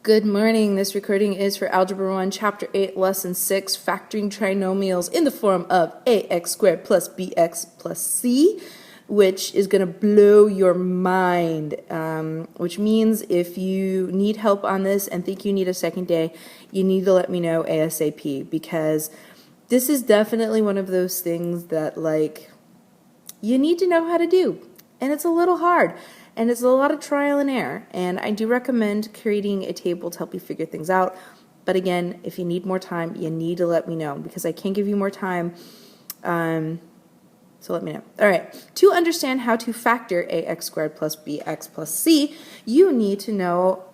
Good morning. This recording is for Algebra 1, Chapter 8, Lesson 6, Factoring Trinomials in the form of ax squared plus bx plus c, which is going to blow your mind, which means if you need help on this and think you need a second day, you need to let me know ASAP, because this is definitely one of those things that, you need to know how to do, and it's a little hard. And it's a lot of trial and error, and I do recommend creating a table to help you figure things out. But again, if you need more time, you need to let me know, because I can't give you more time, so let me know. All right, to understand how to factor ax squared plus bx plus c, you need to know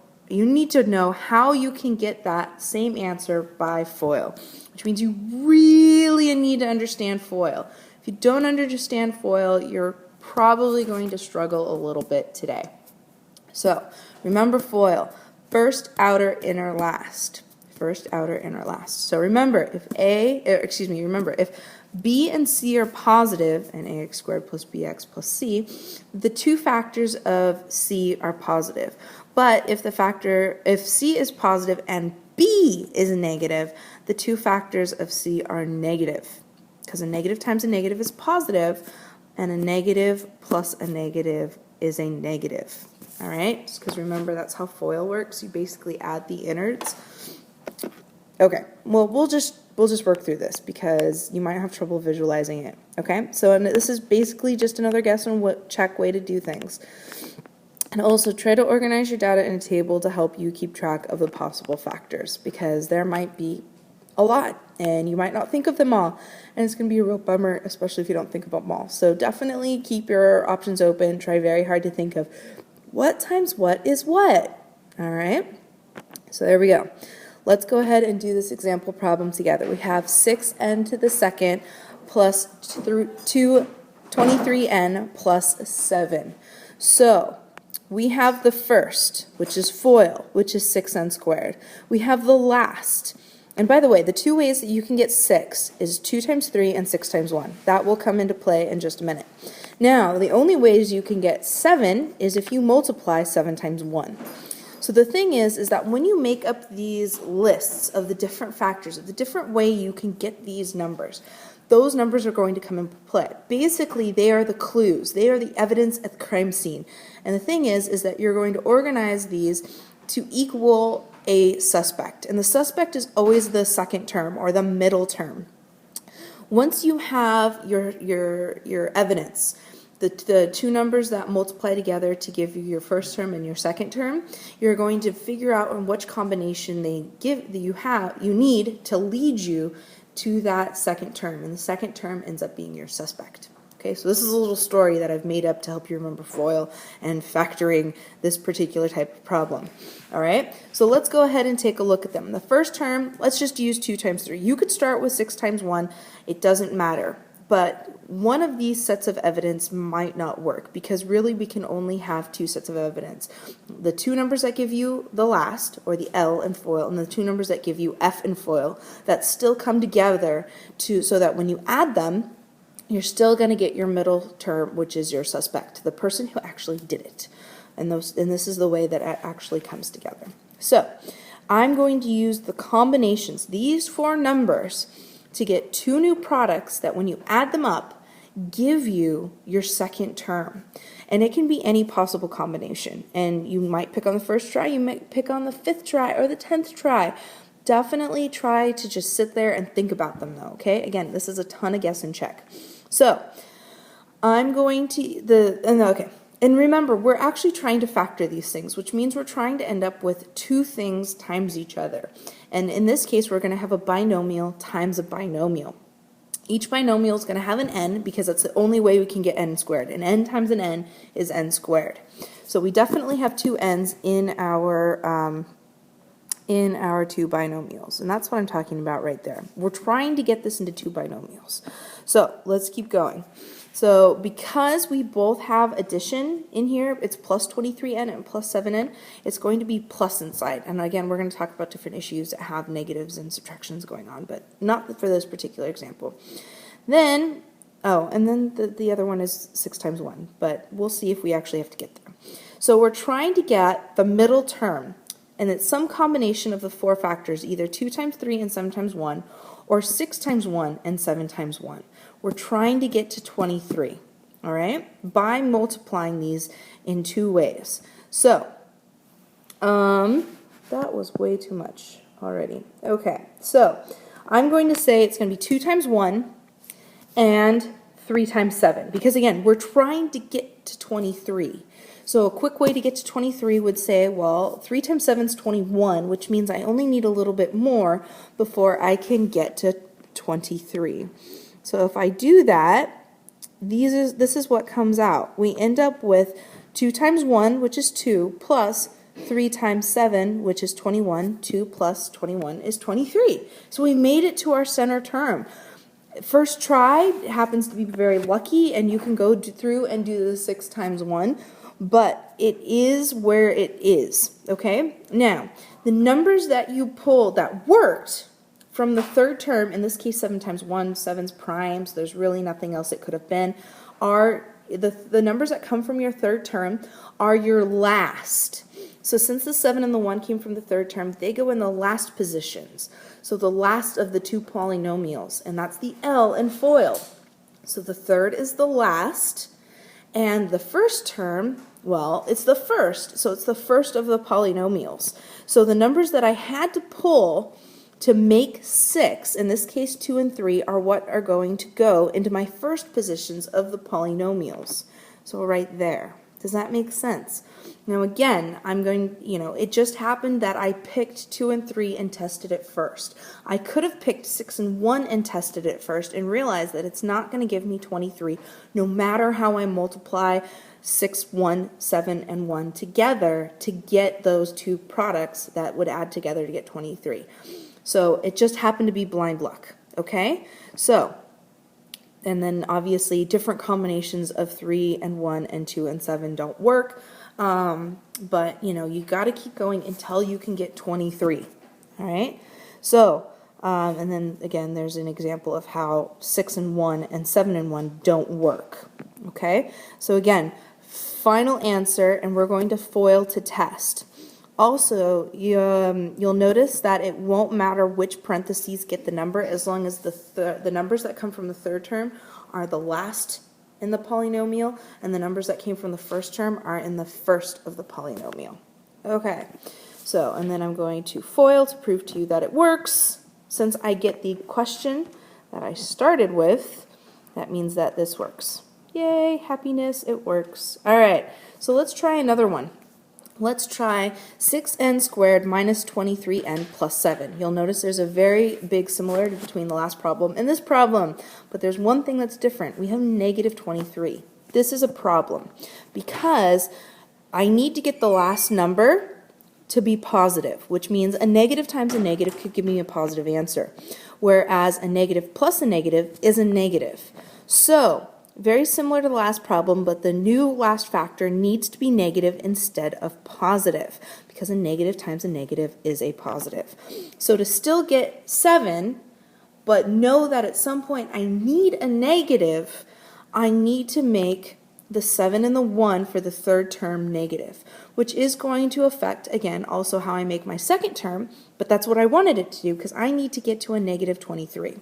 how you can get that same answer by FOIL, which means you really need to understand FOIL. If you don't understand FOIL, you're probably going to struggle a little bit today. So remember FOIL, first, outer, inner, last. First, outer, inner, last. So remember, if if b and c are positive, and ax squared plus bx plus c, the two factors of c are positive. But if c is positive and b is negative, the two factors of c are negative, because a negative times a negative is positive, and a negative plus a negative is a negative. All right, because remember, that's how FOIL works. You basically add the innards. Okay, well, we'll just work through this because you might have trouble visualizing it. Okay, so this is basically just another guess on check way to do things. And also try to organize your data in a table to help you keep track of the possible factors, because there might be a lot, and you might not think of them all, and it's going to be a real bummer, especially if you don't think about them all. So definitely keep your options open. Try very hard to think of what times what is what. All right, so there we go. Let's go ahead and do this example problem together. We have 6n to the second plus 23n plus 7. So we have the first, which is FOIL, which is 6n squared. We have the last. And by the way, the two ways that you can get 6 is 2 times 3 and 6 times 1. That will come into play in just a minute. Now, the only ways you can get 7 is if you multiply 7 times 1. So the thing is that when you make up these lists of the different factors, of the different way you can get these numbers, those numbers are going to come into play. Basically, they are the clues. They are the evidence at the crime scene. And the thing is that you're going to organize these to equal a suspect, and the suspect is always the second term or the middle term. Once you have your evidence, the two numbers that multiply together to give you your first term and your second term, you're going to figure out on which combination you need to lead you to that second term, and the second term ends up being your suspect. Okay, so this is a little story that I've made up to help you remember FOIL and factoring this particular type of problem. All right, so let's go ahead and take a look at them. The first term, let's just use 2 times 3. You could start with 6 times 1. It doesn't matter. But one of these sets of evidence might not work, because really we can only have 2 sets of evidence. The 2 numbers that give you the last, or the L in FOIL, and the 2 numbers that give you F in FOIL, that still come together so that when you add them, you're still going to get your middle term, which is your suspect, the person who actually did it. And this is the way that it actually comes together. So I'm going to use the combinations, these 4 numbers, to get 2 new products that when you add them up, give you your second term. And it can be any possible combination. And you might pick on the first try, you might pick on the 5th try or the 10th try. Definitely try to just sit there and think about them, though, okay? Again, this is a ton of guess and check. So I'm going to, and remember, we're actually trying to factor these things, which means we're trying to end up with 2 things times each other. And in this case, we're going to have a binomial times a binomial. Each binomial is going to have an n, because that's the only way we can get n squared. And n times an n is n squared. So we definitely have 2 n's in our 2 binomials. And that's what I'm talking about right there. We're trying to get this into 2 binomials. So let's keep going. So because we both have addition in here, it's plus 23n and plus 7n, it's going to be plus inside. And again, we're going to talk about different issues that have negatives and subtractions going on, but not for this particular example. Then, and then the other one is 6 times 1, but we'll see if we actually have to get there. So we're trying to get the middle term. and it's some combination of the four factors, either 2 times 3 and 7 times 1, or 6 times 1 and 7 times 1. We're trying to get to 23, all right, by multiplying these in two ways. So, that was way too much already. Okay, so I'm going to say it's going to be 2 times 1 and 3 times 7, because again, we're trying to get to 23. So a quick way to get to 23 would say, well, 3 times 7 is 21, which means I only need a little bit more before I can get to 23. So if I do that, this is what comes out. We end up with 2 times 1, which is 2, plus 3 times 7, which is 21. 2 plus 21 is 23. So we made it to our center term. First try happens to be very lucky, and you can go through and do the 6 times 1. But it is where it is, okay? Now, the numbers that you pulled that worked from the third term, in this case 7 times 1, 7's prime, so there's really nothing else it could have been, are the numbers that come from your third term are your last. So since the 7 and the 1 came from the third term, they go in the last positions. So the last of the two polynomials, and that's the L in FOIL. So the third is the last. And the first term, well, it's the first, so it's the first of the polynomials. So the numbers that I had to pull to make 6, in this case 2 and 3, are what are going to go into my first positions of the polynomials. So right there. Does that make sense? Now again, I'm going, it just happened that I picked 2 and 3 and tested it first. I could have picked 6 and 1 and tested it first and realized that it's not going to give me 23 no matter how I multiply 6, 1, 7, and 1 together to get those two products that would add together to get 23. So it just happened to be blind luck, okay? So, and then obviously different combinations of 3 and 1 and 2 and 7 don't work. But you got to keep going until you can get 23. All right. So, and then again, there's an example of how 6 and 1 and 7 and 1 don't work. Okay. So again, final answer, and we're going to FOIL to test. Also, you'll notice that it won't matter which parentheses get the number as long as the numbers that come from the third term are the last in the polynomial, and the numbers that came from the first term are in the first of the polynomial. Okay, so, and then I'm going to FOIL to prove to you that it works. Since I get the question that I started with, that means that this works. Yay, happiness, it works. All right, so let's try another one. Let's try 6n squared minus 23n plus 7. You'll notice there's a very big similarity between the last problem and this problem, but there's one thing that's different. We have negative 23. This is a problem because I need to get the last number to be positive, which means a negative times a negative could give me a positive answer, whereas a negative plus a negative is a negative. So, very similar to the last problem, but the new last factor needs to be negative instead of positive, because a negative times a negative is a positive. So to still get 7, but know that at some point I need a negative, I need to make the 7 and the 1 for the third term negative, which is going to affect, again, also how I make my second term, but that's what I wanted it to do because I need to get to a negative 23.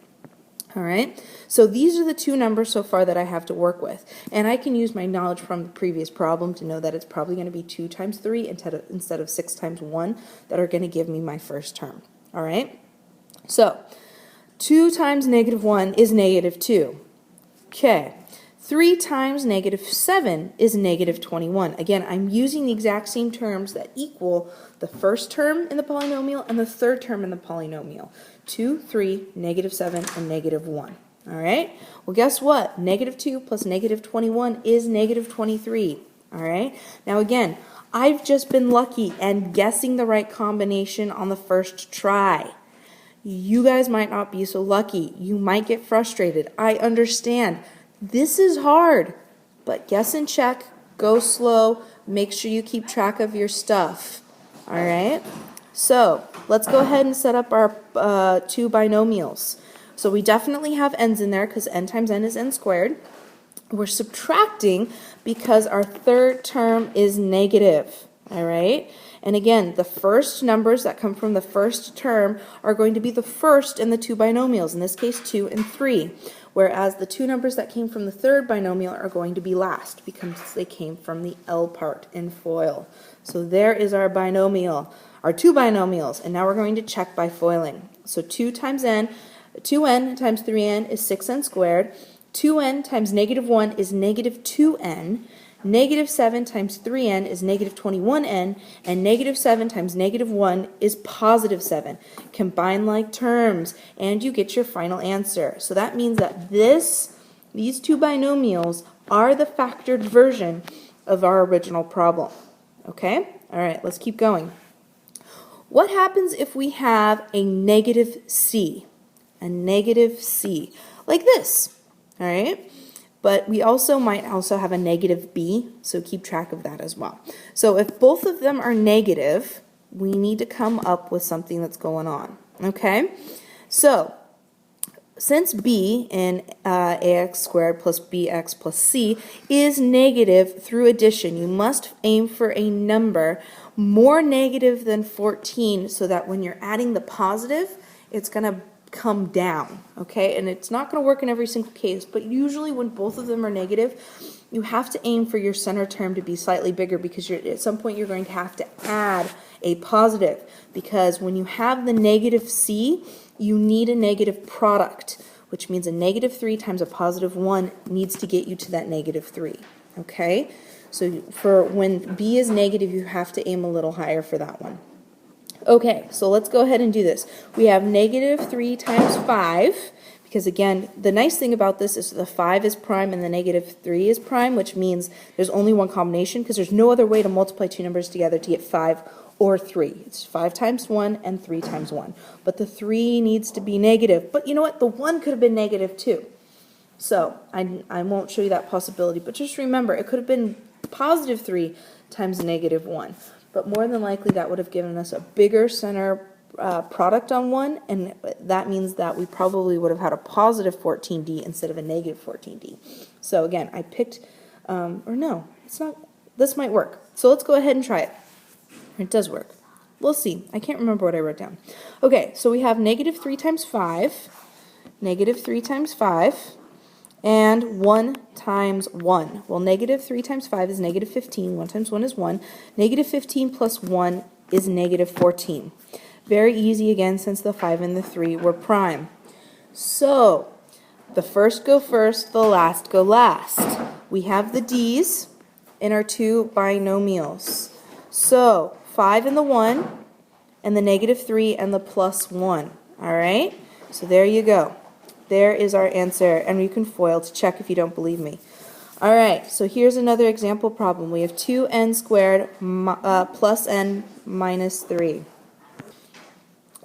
All right, so these are the two numbers so far that I have to work with. And I can use my knowledge from the previous problem to know that it's probably going to be 2 times 3 instead of 6 times 1 that are going to give me my first term. All right, so 2 times negative 1 is negative 2. Okay, 3 times negative 7 is negative 21. Again, I'm using the exact same terms that equal the first term in the polynomial and the third term in the polynomial. 2, 3, negative 7, and negative 1. All right? Well, guess what? Negative 2 plus negative 21 is negative 23. All right? Now, again, I've just been lucky and guessing the right combination on the first try. You guys might not be so lucky. You might get frustrated. I understand. This is hard, but guess and check, go slow, make sure you keep track of your stuff. All right? So let's go ahead and set up our two binomials. So we definitely have n's in there because n times n is n squared. We're subtracting because our third term is negative. All right? And again, the first numbers that come from the first term are going to be the first in the two binomials, in this case 2 and 3, whereas the two numbers that came from the third binomial are going to be last because they came from the L part in FOIL. So there is our binomial, our two binomials, and now we're going to check by FOILing. So 2 times n, 2n times 3n is 6n squared, 2n times negative 1 is negative 2n, negative 7 times 3n is negative 21n, and negative 7 times negative 1 is positive 7. Combine like terms, and you get your final answer. So that means that these two binomials are the factored version of our original problem. Okay? All right, let's keep going. What happens if we have a negative c? A negative c, like this, all right? But we might also have a negative b, so keep track of that as well. So if both of them are negative, we need to come up with something that's going on, okay? So since b in ax squared plus bx plus c is negative through addition, you must aim for a number more negative than 14 so that when you're adding the positive, it's going to come down, okay? And it's not going to work in every single case, but usually when both of them are negative, you have to aim for your center term to be slightly bigger because at some point you're going to have to add a positive, because when you have the negative c, you need a negative product, which means a negative 3 times a positive 1 needs to get you to that negative 3, okay? So for when b is negative, you have to aim a little higher for that one. Okay, so let's go ahead and do this. We have negative 3 times 5, because again, the nice thing about this is the 5 is prime and the negative 3 is prime, which means there's only one combination, because there's no other way to multiply two numbers together to get 5 or 3. It's 5 times 1 and 3 times 1. But the 3 needs to be negative. But you know what? The 1 could have been negative too. So I won't show you that possibility, but just remember, it could have been positive 3 times negative 1. But more than likely, that would have given us a bigger center product on 1, and that means that we probably would have had a positive 14D instead of a negative 14D. So again, I picked, or no, it's not, this might work. So let's go ahead and try it. It does work. We'll see. I can't remember what I wrote down. Okay, so we have negative 3 times 5, negative 3 times 5, and 1 times 1. Well, negative 3 times 5 is negative 15. 1 times 1 is 1. Negative 15 plus 1 is negative 14. Very easy again, since the 5 and the 3 were prime. So, the first go first, the last go last. We have the d's in our two binomials. So, 5 and the 1, and the negative 3 and the plus 1. All right? So there you go. There is our answer, and you can FOIL to check if you don't believe me. All right, so here's another example problem. We have 2n squared plus n minus 3.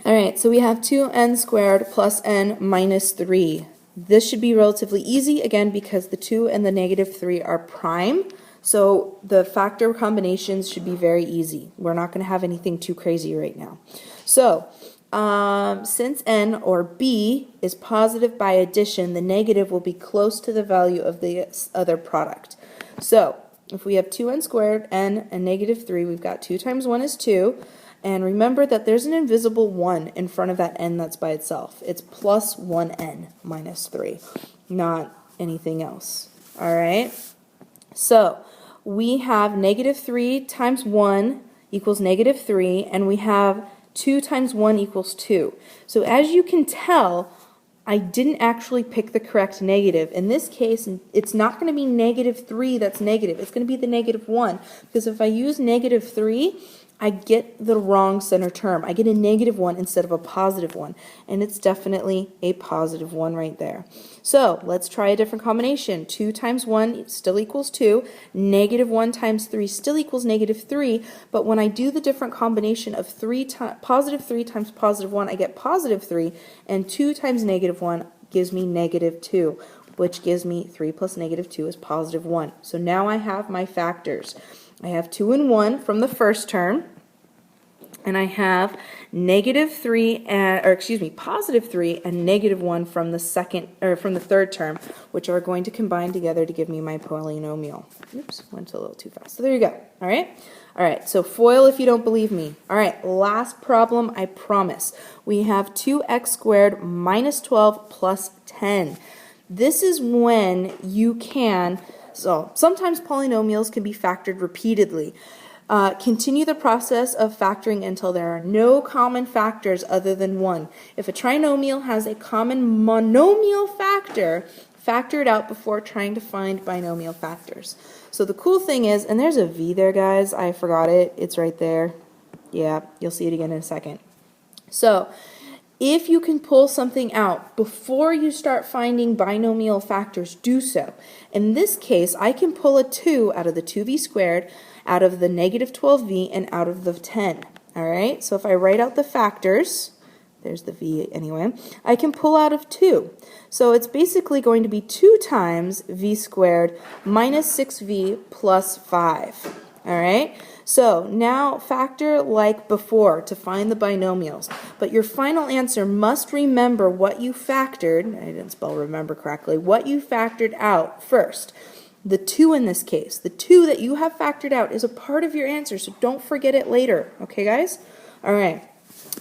All right, so we have 2n squared plus n minus 3. This should be relatively easy, again, because the 2 and the negative 3 are prime. So the factor combinations should be very easy. We're not going to have anything too crazy right now. So since n, or b, is positive by addition, the negative will be close to the value of the other product. So if we have 2n squared, n, and negative 3, we've got 2 times 1 is 2. And remember that there's an invisible 1 in front of that n that's by itself. It's plus 1n minus 3, not anything else. All right? So we have negative 3 times 1 equals negative 3, and we have 2 times 1 equals 2. So as you can tell, I didn't actually pick the correct negative. In this case, it's not going to be negative 3 that's negative. It's going to be the negative 1, because if I use negative 3, I get the wrong center term. I get a negative 1 instead of a positive 1, and it's definitely a positive 1 right there. So let's try a different combination. 2 times 1 still equals 2. Negative 1 times 3 still equals negative 3, but when I do the different combination of positive 3 times positive 1, I get positive 3, and 2 times negative 1 gives me negative 2, which gives me 3 plus negative 2 is positive 1. So now I have my factors. I have 2 and 1 from the first term. and I have negative 3 and, or excuse me, positive 3 and negative 1 from the third term, which are going to combine together to give me my polynomial. Oops, went a little too fast. So there you go. All right. All right, so FOIL if you don't believe me. All right, last problem, I promise. We have 2x squared minus 12 plus 10. This is when you can, so sometimes polynomials can be factored repeatedly. Continue the process of factoring until there are no common factors other than 1. If a trinomial has a common monomial factor, factor it out before trying to find binomial factors. So the cool thing is, and there's a v there, guys. I forgot it. It's right there. Yeah, you'll see it again in a second. So if you can pull something out before you start finding binomial factors, do so. In this case, I can pull a 2 out of the 2v squared, out of the negative 12v, and out of the 10. All right, so if I write out the factors, there's the v anyway, I can pull out of 2. So it's basically going to be 2 times v squared minus 6v plus 5. All right, so now factor like before to find the binomials, but your final answer must remember what you factored, I didn't spell remember correctly, what you factored out first. The 2 in this case, the 2 that you have factored out is a part of your answer, so don't forget it later, okay guys? All right,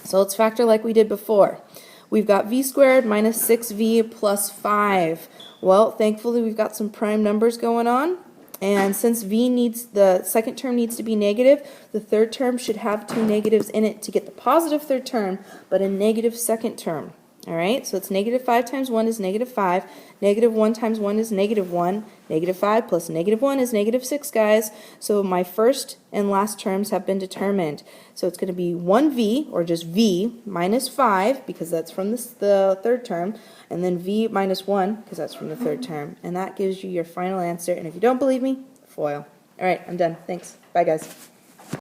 so let's factor like we did before. We've got v squared minus 6v plus 5. Well, thankfully we've got some prime numbers going on. And since the second term needs to be negative, the third term should have 2 negatives in it to get the positive third term, but a negative second term. All right, so it's negative 5 times 1 is negative 5. Negative 1 times 1 is negative 1. Negative 5 plus negative 1 is negative 6, guys. So my first and last terms have been determined. So it's going to be 1v, or just v, minus 5, because that's from the third term, and then v minus 1, because that's from the third term. And that gives you your final answer. And if you don't believe me, FOIL. All right, I'm done. Thanks. Bye, guys.